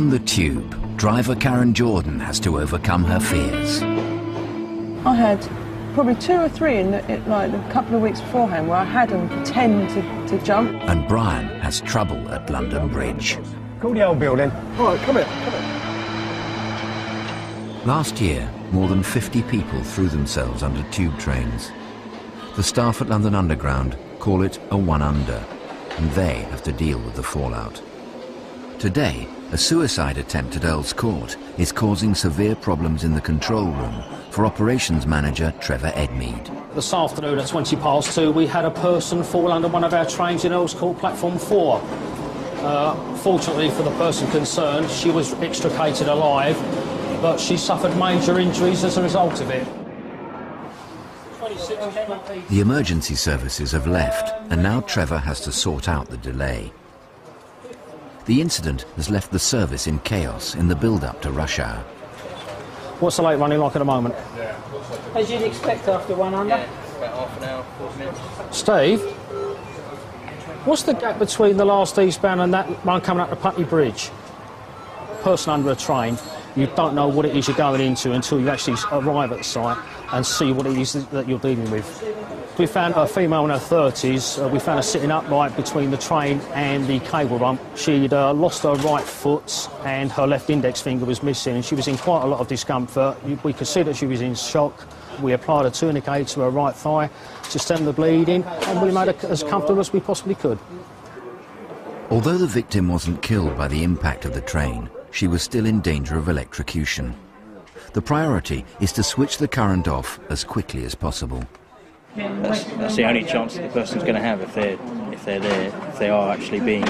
On the Tube, driver Karen Jordan has to overcome her fears. I had probably 2 or 3 in like a couple of weeks beforehand where I had them pretend to jump. And Brian has trouble at London Bridge. Call the old building. All right, come here. Last year, more than 50 people threw themselves under tube trains. The staff at London Underground call it a one-under, and they have to deal with the fallout. Today, a suicide attempt at Earl's Court is causing severe problems in the control room for operations manager Trevor Edmead. This afternoon at 2:20, we had a person fall under one of our trains in Earl's Court platform 4. Fortunately for the person concerned, she was extricated alive, but she suffered major injuries as a result of it. The emergency services have left, and now Trevor has to sort out the delay. The incident has left the service in chaos in the build-up to rush hour. What's the late running like at the moment? As you'd expect after one under. Yeah, about half an hour, 40 minutes. Steve, what's the gap between the last eastbound and that one coming up to Putney Bridge? Person under a train, you don't know what it is you're going into until you actually arrive at the site and see what it is that you're dealing with. We found a female in her 30s. We found her sitting upright between the train and the cable rump. She'd lost her right foot and her left index finger was missing, and she was in quite a lot of discomfort. We could see that she was in shock. We applied a tourniquet to her right thigh to stem the bleeding, and we made her as comfortable as we possibly could. Although the victim wasn't killed by the impact of the train, she was still in danger of electrocution. The priority is to switch the current off as quickly as possible. That's the only chance that the person's going to have if they're there, if they are actually being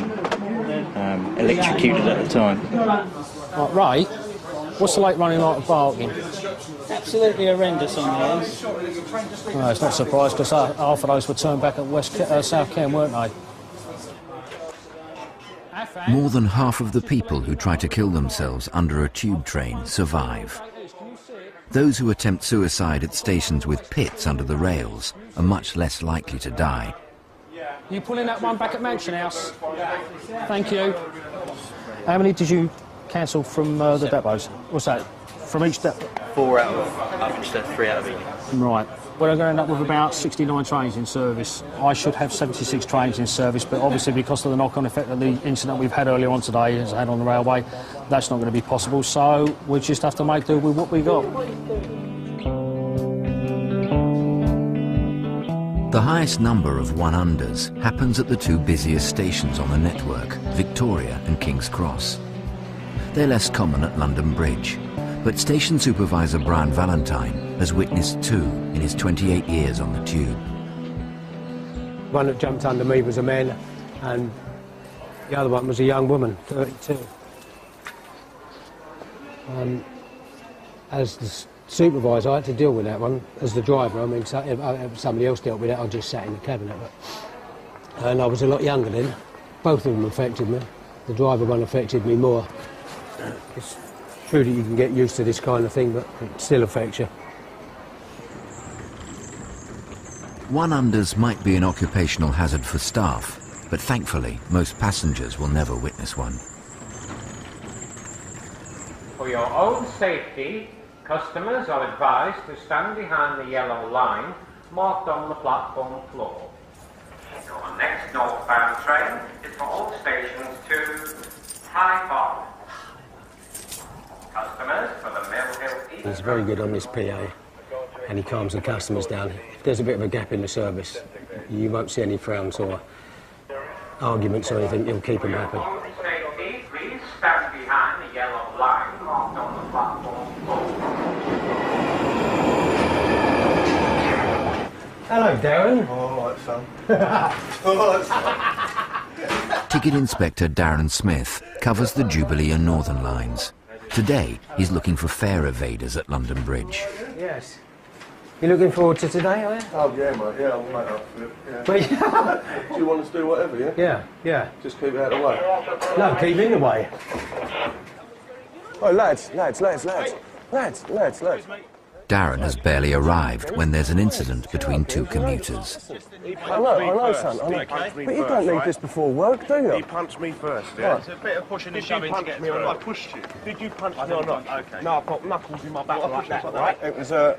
electrocuted at the time. Right, Ray, what's the late running like of Barking? Absolutely horrendous on the ends. No, it's not surprised because half of those were turned back at South Ken, weren't they? More than half of the people who try to kill themselves under a tube train survive. Those who attempt suicide at stations with pits under the rails are much less likely to die. You pulling that one back at Mansion House? Thank you. How many did you cancel from the depots? What's that? From each depot? 4 out of Upminster, 3 out of Ealing. Right. We're going to end up with about 69 trains in service. I should have 76 trains in service, but obviously because of the knock-on effect of the incident we've had earlier on today has had on the railway, that's not going to be possible, so we just have to make do with what we got. The highest number of one-unders happens at the 2 busiest stations on the network, Victoria and King's Cross. They're less common at London Bridge, but station supervisor Brian Valentine has witnessed 2 in his 28 years on the tube. One that jumped under me was a man, and the other one was a young woman, 32. As the supervisor, I had to deal with that one. As the driver, I mean, if somebody else dealt with it, I just sat in the cabinet. And I was a lot younger then. Both of them affected me. The driver one affected me more. It's true that you can get used to this kind of thing, but it still affects you. One-unders might be an occupational hazard for staff, but thankfully most passengers will never witness one. For your own safety, customers are advised to stand behind the yellow line marked on the platform floor. Your next northbound train is for all stations to High Park. Customers for the Mill Hill East. He's very good on this PA, and he calms the customers down. If there's a bit of a gap in the service, you won't see any frowns or arguments or anything. He'll keep them happy. Safety, please stand behind the yellow line marked on the platform floor. Hello, Darren. All right, son. All right, son. Ticket Inspector Darren Smith covers the Jubilee and Northern lines. Today, he's looking for fare evaders at London Bridge. Yes. You looking forward to today, are you? Oh, yeah, mate. Yeah, I'm mate up for it. Yeah. Do you want us to do whatever, yeah? Yeah, yeah. Just keep it out of the way. No, keep in the way. Oh, lads. Darren has barely arrived when there's an incident between two commuters. I know, son. I know. But you don't need this before work, do you? He punched me first, yeah? Right. It's a bit of pushing and shoving to get through. I pushed you. Did you punch me or not? Okay. No, I've got knuckles in my back like that, right? It was a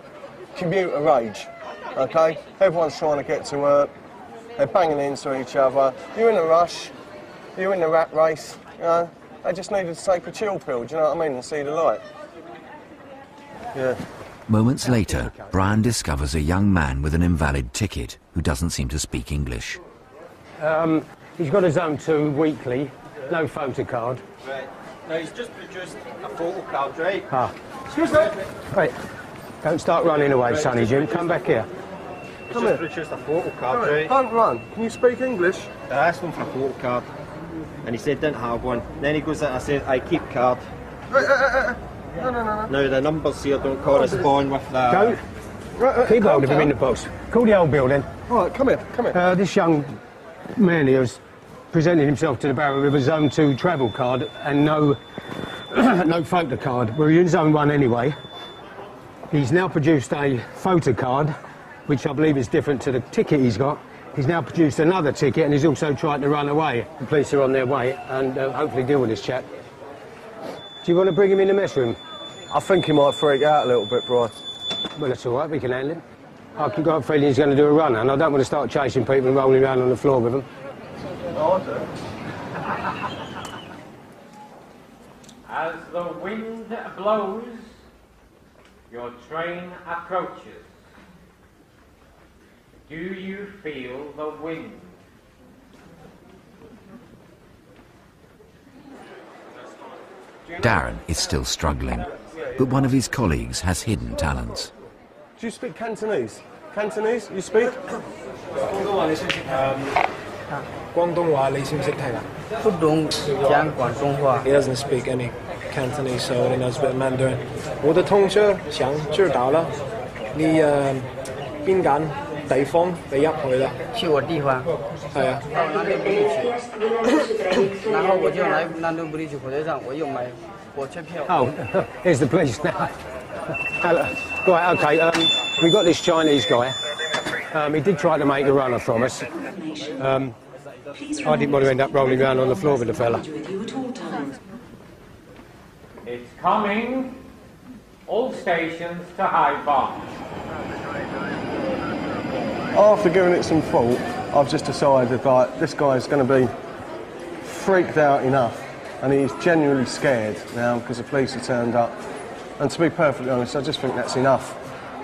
commuter rage, okay? Everyone's trying to get to work. They're banging into each other. You're in a rush. You're in the rat race, you know? They just needed to take a chill pill, do you know what I mean, and see the light. Yeah. Moments later, Brian discovers a young man with an invalid ticket who doesn't seem to speak English. He's got his own 2 weekly, no photo card. Right. No, he's just produced a photo card, right? Ah. Excuse me. Right. Don't start running away, Sonny Jim. Come back here. He's just produced a photo card, right? Don't run. Can you speak English? I asked him for a photo card, and he said didn't have one. Then he goes in and I said, I keep card. No. Now the numbers here don't correspond with the... Don't. Keep hold of him in the box. Call the old building. All right, come here. This young man here has presented himself to the barrier with a Zone 2 travel card and no photo card. We're in Zone 1 anyway. He's now produced a photo card, which I believe is different to the ticket he's got. He's now produced another ticket and he's also tried to run away. The police are on their way and hopefully deal with this chap. Do you want to bring him in the mess room? I think he might freak out a little bit, Brian. Well, that's all right, we can handle him. I've got a feeling he's going to do a run, and I don't want to start chasing people and rolling around on the floor with them. Oh, I do. As the wind blows, your train approaches. Do you feel the wind? Darren is still struggling, but one of his colleagues has hidden talents. Do you speak Cantonese? Cantonese, you speak? He doesn't speak any Cantonese, so he knows a bit of Mandarin. 我的同學想知道了，你邊間地方你入去啦？去我地方。係啊。然後我就來南敦布利去火車站，我又買火車票。Oh, here's the police now. Hello. Right, OK, we got this Chinese guy. He did try to make a runner from us. I didn't want to end up rolling around on the floor with the fella. It's coming. All stations to High Barn. After giving it some thought, I've just decided that this guy's going to be freaked out enough, and he's genuinely scared now because the police have turned up. And to be perfectly honest, I just think that's enough.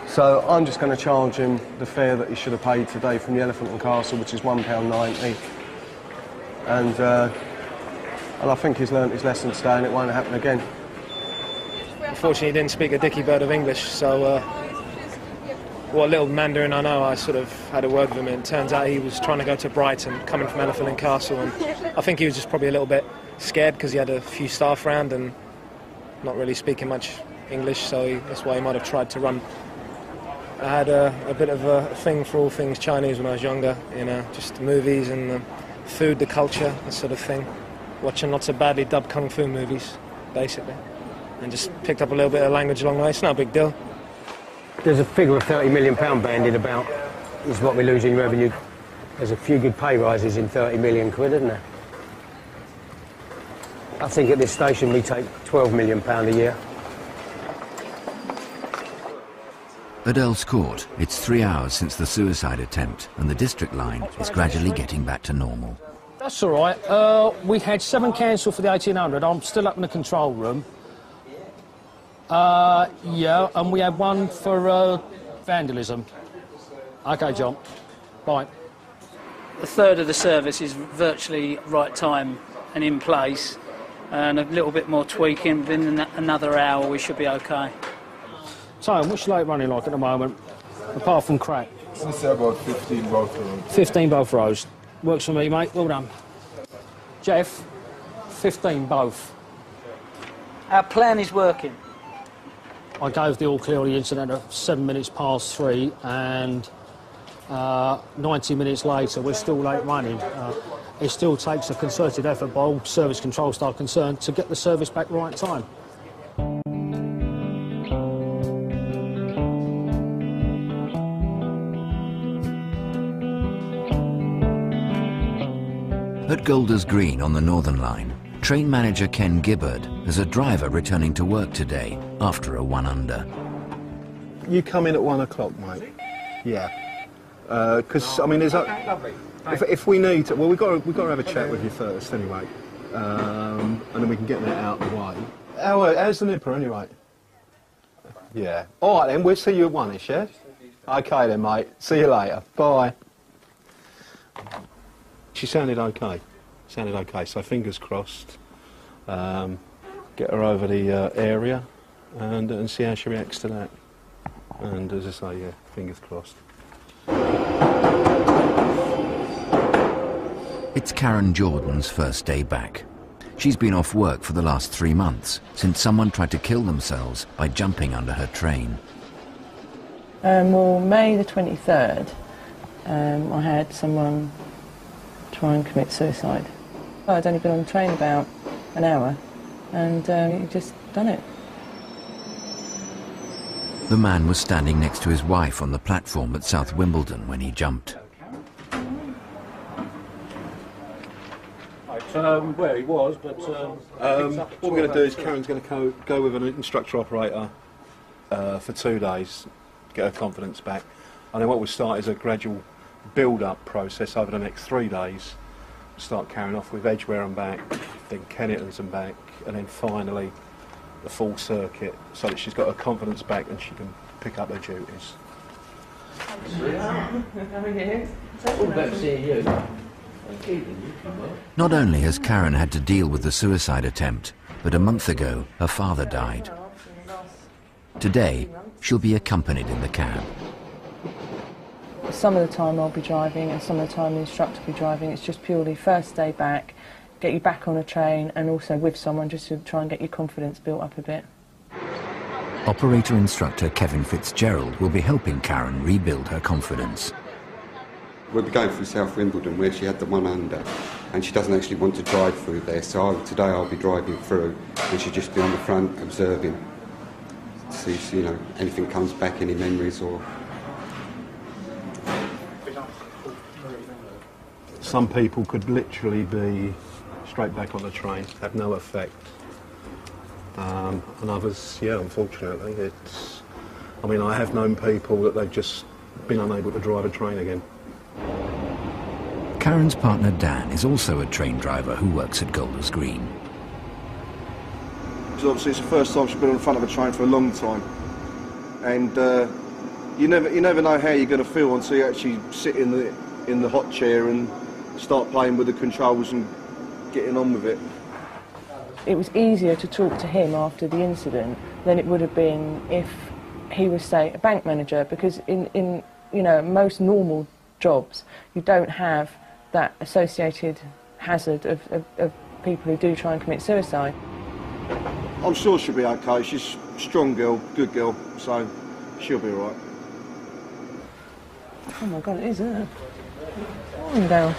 So I'm just going to charge him the fare that he should have paid today from the Elephant and Castle, which is £1.90. And I think he's learnt his lesson today, and it won't happen again. Unfortunately, he didn't speak a dicky bird of English, so what little Mandarin I know, I sort of had a word with him, and it turns out he was trying to go to Brighton, coming from Elephant and Castle, and I think he was just probably a little bit scared because he had a few staff around and not really speaking much English, so that's why he might have tried to run. I had a bit of a thing for all things Chinese when I was younger, you know, just movies and the food, the culture, that sort of thing. Watching lots of badly dubbed kung fu movies, basically. And just picked up a little bit of language along the way. It's not a big deal. There's a figure of £30 million bandied about, is what we lose in revenue. There's a few good pay rises in 30 million quid, isn't there? I think at this station we take £12 million a year. At Earl's Court, it's 3 hours since the suicide attempt, and the district line is gradually getting back to normal. That's all right. We had 7 cancelled for the 1800. I'm still up in the control room. Yeah, and we had 1 for vandalism. OK, John. Bye. A third of the service is virtually right time and in place, and a little bit more tweaking. Within another hour, we should be OK. Tone, what's your late running like at the moment, apart from crack? I'd say about 15 both rows. 15 both rows. Works for me, mate. Well done. Jeff, 15 both. Our plan is working. I gave the all clear on the incident at 7 minutes past 3, and 90 minutes later we're still late running. It still takes a concerted effort by all service control staff concerned to get the service back right time. At Golders Green on the Northern Line, train manager Ken Gibbard has a driver returning to work today after a 1 under. You come in at 1 o'clock, mate. Yeah. Because I mean, there's if we need to, well, we've got to have a chat with you first, anyway, and then we can get that out of the way. How's the nipper, anyway? Yeah. All right then, we'll see you at 1ish, yeah? Okay then, mate. See you later. Bye. She sounded okay. So fingers crossed. Get her over the area and see how she reacts to that. And as I say, yeah, fingers crossed. It's Karen Jordan's first day back. She's been off work for the last 3 months since someone tried to kill themselves by jumping under her train. Well, May the 23rd, I had someone try and commit suicide. I'd only been on the train about an hour, and he'd just done it. The man was standing next to his wife on the platform at South Wimbledon when he jumped. Where he was, but what we're going to do is Karen's going to go with an instructor operator for 2 days, get her confidence back, and then what we'll start is a gradual build-up process over the next 3 days. Start carrying off with Edgware and back, then Kennington's and back, and then finally the full circuit, so that she's got her confidence back and she can pick up her duties. Not only has Karen had to deal with the suicide attempt, but a month ago her father died. Today she'll be accompanied in the cab. Some of the time I'll be driving and some of the time the instructor will be driving. It's just purely first day back, get you back on a train and also with someone just to try and get your confidence built up a bit. Operator instructor Kevin Fitzgerald will be helping Karen rebuild her confidence. We'll be going through South Wimbledon where she had the 1 under and she doesn't actually want to drive through there, so today I'll be driving through and she'll just be on the front observing to see if, you know, anything comes back, any memories or... Some people could literally be straight back on the train, have no effect. And others, yeah, unfortunately, it's... I mean, I have known people that they've just been unable to drive a train again. Karen's partner Dan is also a train driver who works at Golders Green. Because obviously it's the first time she's been on the front of a train for a long time. And you never know how you're going to feel until you actually sit in the hot chair and start playing with the controls and getting on with it. It was easier to talk to him after the incident than it would have been if he was, say, a bank manager, because in you know, most normal jobs you don't have that associated hazard of people who do try and commit suicide. I'm sure she'll be okay. She's a strong girl, good girl, so she'll be all right. Oh my God, it is, isn't it? Calm down.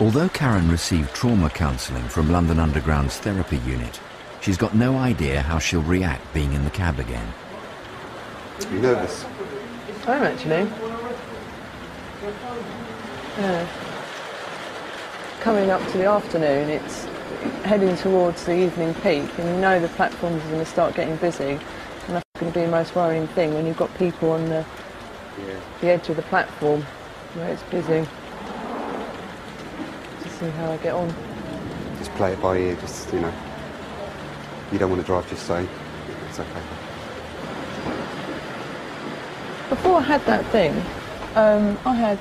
Although Karen received trauma counselling from London Underground's therapy unit, she's got no idea how she'll react being in the cab again. You nervous? I am actually. Yeah. Coming up to the afternoon, it's heading towards the evening peak, and you know the platforms are going to start getting busy, and that's going to be the most worrying thing when you've got people on the edge of the platform where it's busy. To see how I get on. Just play it by ear, just, you know. You don't want to drive, just say, it's okay. Before I had that thing, I had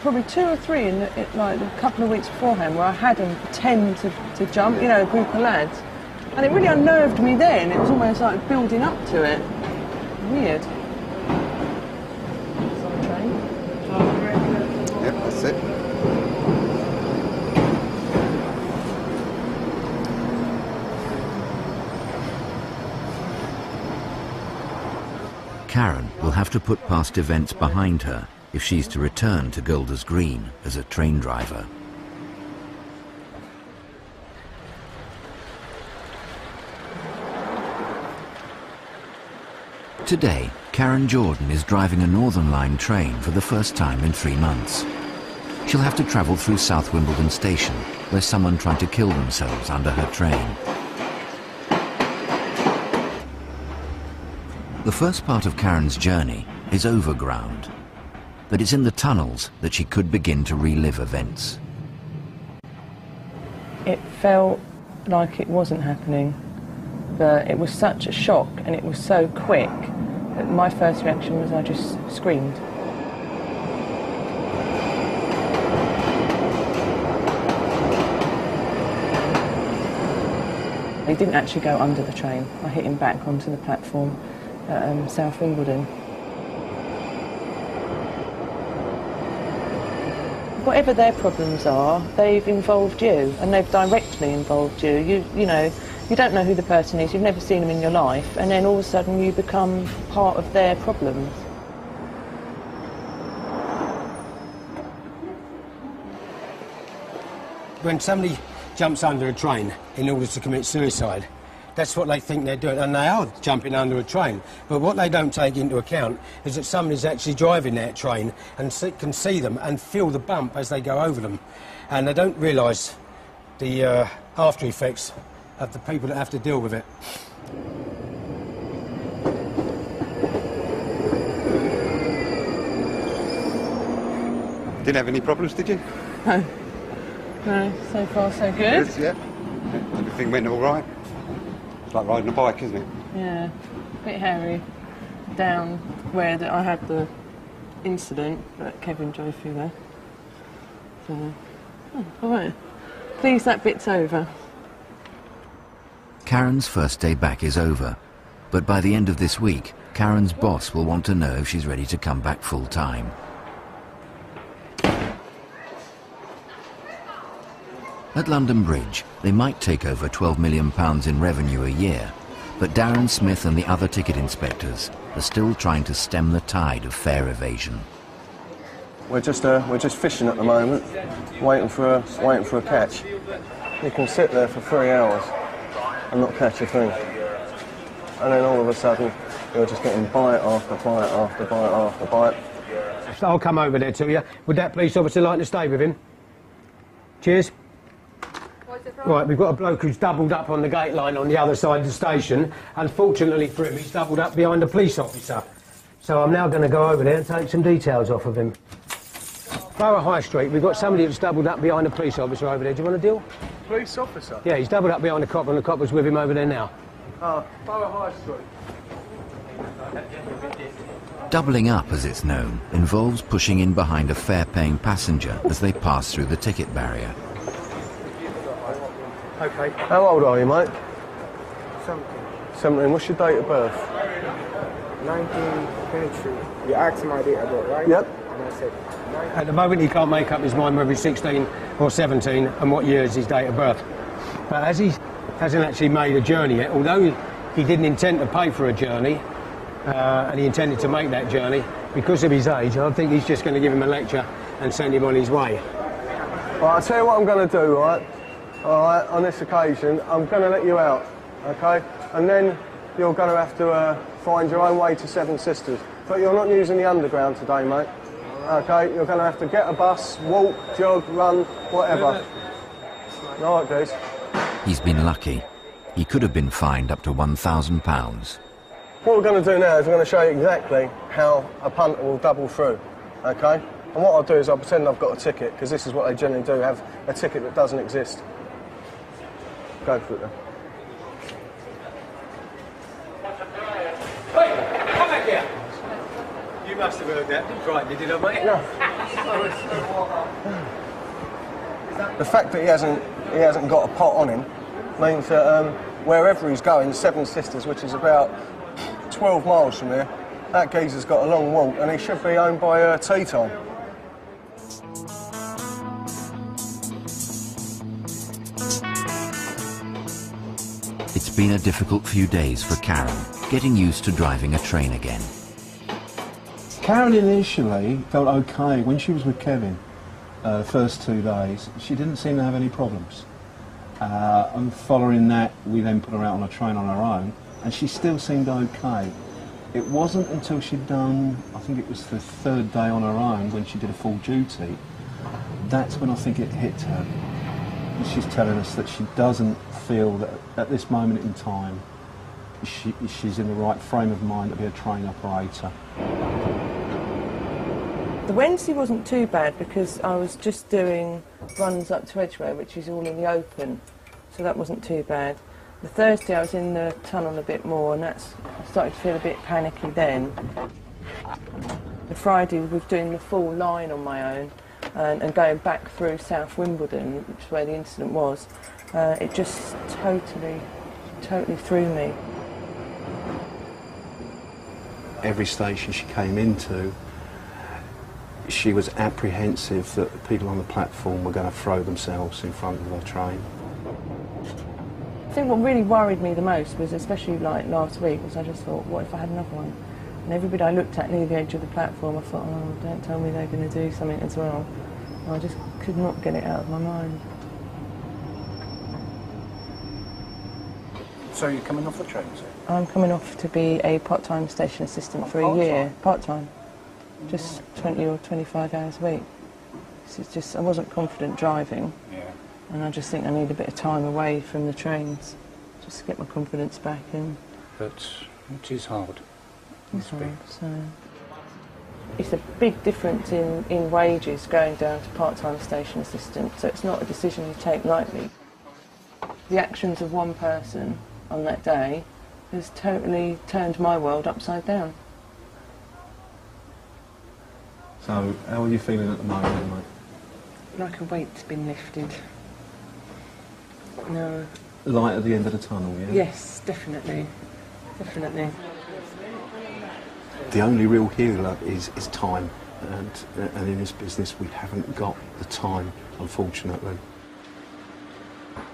probably 2 or 3 in like a couple of weeks beforehand where I had them pretend to jump, you know, a group of lads. And it really unnerved me then. It was almost like building up to it. Weird. Yep, that's it. Karen will have to put past events behind her if she's to return to Golders Green as a train driver. Today, Karen Jordan is driving a Northern Line train for the first time in 3 months. She'll have to travel through South Wimbledon Station, where someone tried to kill themselves under her train. The first part of Karen's journey is overground, but it's in the tunnels that she could begin to relive events. It felt like it wasn't happening, but it was such a shock and it was so quick that my first reaction was I just screamed. He didn't actually go under the train. I hit him back onto the platform at South Wimbledon. Whatever their problems are, they've involved you, and they've directly involved you. You know, you don't know who the person is, you've never seen them in your life, and then all of a sudden you become part of their problems. When somebody jumps under a train in order to commit suicide, that's what they think they're doing, and they are jumping under a train. But what they don't take into account is that somebody's actually driving that train and can see them and feel the bump as they go over them. And they don't realise the after effects of the people that have to deal with it. Didn't have any problems, did you? No. No, so far so good. Good, yeah. Everything went all right. It's like riding a bike, isn't it? Yeah, a bit hairy down where I had the incident, but Kevin drove through there. So, all right. Please, that bit's over. Karen's first day back is over, but by the end of this week, Karen's boss will want to know if she's ready to come back full-time. At London Bridge, they might take over £12 million in revenue a year, but Darren Smith and the other ticket inspectors are still trying to stem the tide of fare evasion. We're just fishing at the moment, waiting for a catch. You can sit there for 3 hours and not catch a thing, and then all of a sudden you're just getting bite after bite after bite after bite. I'll come over there to you. Would that police officer like to stay with him? Cheers. Right, we've got a bloke who's doubled up on the gate line on the other side of the station. Unfortunately for him, he's doubled up behind a police officer. So I'm now going to go over there and take some details off of him. Borough High Street, we've got somebody that's doubled up behind a police officer over there. Do you want a deal? Police officer? Yeah, he's doubled up behind a cop and the cop was with him over there now. Borough High Street. Doubling up, as it's known, involves pushing in behind a fare-paying passenger as they pass through the ticket barrier. Okay. How old are you, mate? 17. 17. What's your date of birth? 1923. You asked my date of birth, right? Yep. And I said, At the moment, he can't make up his mind whether he's 16 or 17 and what year is his date of birth. But as he hasn't actually made a journey yet, although he didn't intend to pay for a journey, and he intended to make that journey, because of his age, I think he's just going to give him a lecture and send him on his way. Well, I'll tell you what I'm going to do, right? All right, on this occasion, I'm going to let you out, okay? And then you're going to have to find your own way to Seven Sisters. But you're not using the underground today, mate. Okay, you're going to have to get a bus, walk, jog, run, whatever. All right, guys. He's been lucky. He could have been fined up to £1,000. What we're going to do now is we're going to show you exactly how a punter will double through, okay? And what I'll do is I'll pretend I've got a ticket, because this is what they generally do, have a ticket that doesn't exist. Go for it then. Hey, come back here! You must have heard that. Didn't frighten you, did I, mate? No. The fact that he hasn't got a pot on him means that wherever he's going, Seven Sisters, which is about 12 miles from here, that geezer's got a long walk, and he should be home by tea time. It's been a difficult few days for Karen, getting used to driving a train again. Karen initially felt okay when she was with Kevin. The first 2 days, she didn't seem to have any problems. And following that, we then put her out on a train on her own, and she still seemed okay. It wasn't until she'd done, I think it was the 3rd day on her own, when she did a full duty, that's when I think it hit her. And she's telling us that she doesn't feel that at this moment in time she's in the right frame of mind to be a train operator. The Wednesday wasn't too bad because I was just doing runs up to Edgware, which is all in the open, so that wasn't too bad. The Thursday I was in the tunnel a bit more, and I started to feel a bit panicky then. The Friday we were doing the full line on my own and going back through South Wimbledon, which is where the incident was. It just totally threw me. Every station she came into, she was apprehensive that the people on the platform were going to throw themselves in front of her train. I think what really worried me the most was, especially like last week, was I just thought, what if I had another one? And everybody I looked at near the edge of the platform, I thought, oh, don't tell me they're going to do something as well. And I just could not get it out of my mind. So you're coming off the train, sir? I'm coming off to be a part-time station assistant for a year. Part-time. Just 20 or 25 hours a week. It's just, I wasn't confident driving. Yeah. And I just think I need a bit of time away from the trains, just to get my confidence back in. But it is hard. It's hard, so. It's a big difference in wages going down to part-time station assistant, so it's not a decision you take lightly. The actions of one person on that day has totally turned my world upside down. So, how are you feeling at the moment, mate? Like a weight's been lifted. No. Light at the end of the tunnel, yeah? Yes, definitely. Definitely. The only real healer is time, and in this business we haven't got the time, unfortunately.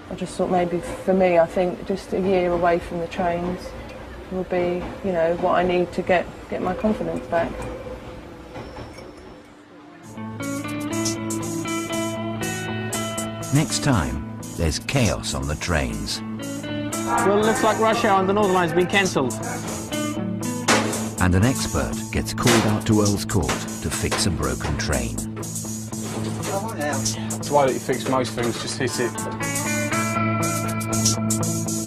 I just thought maybe for me, I think just a year away from the trains will be, you know, what I need to get my confidence back. Next time, there's chaos on the trains. Well, it looks like rush hour on the Northern Line's been cancelled. And an expert gets called out to Earl's Court to fix a broken train. It's the way that you fix most things, just hit it.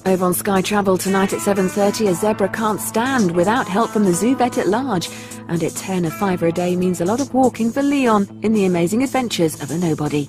Over on Sky Travel tonight at 7:30, a zebra can't stand without help from the zoo vet at large. And at 10, a £5 a day means a lot of walking for Leon in the amazing adventures of a nobody.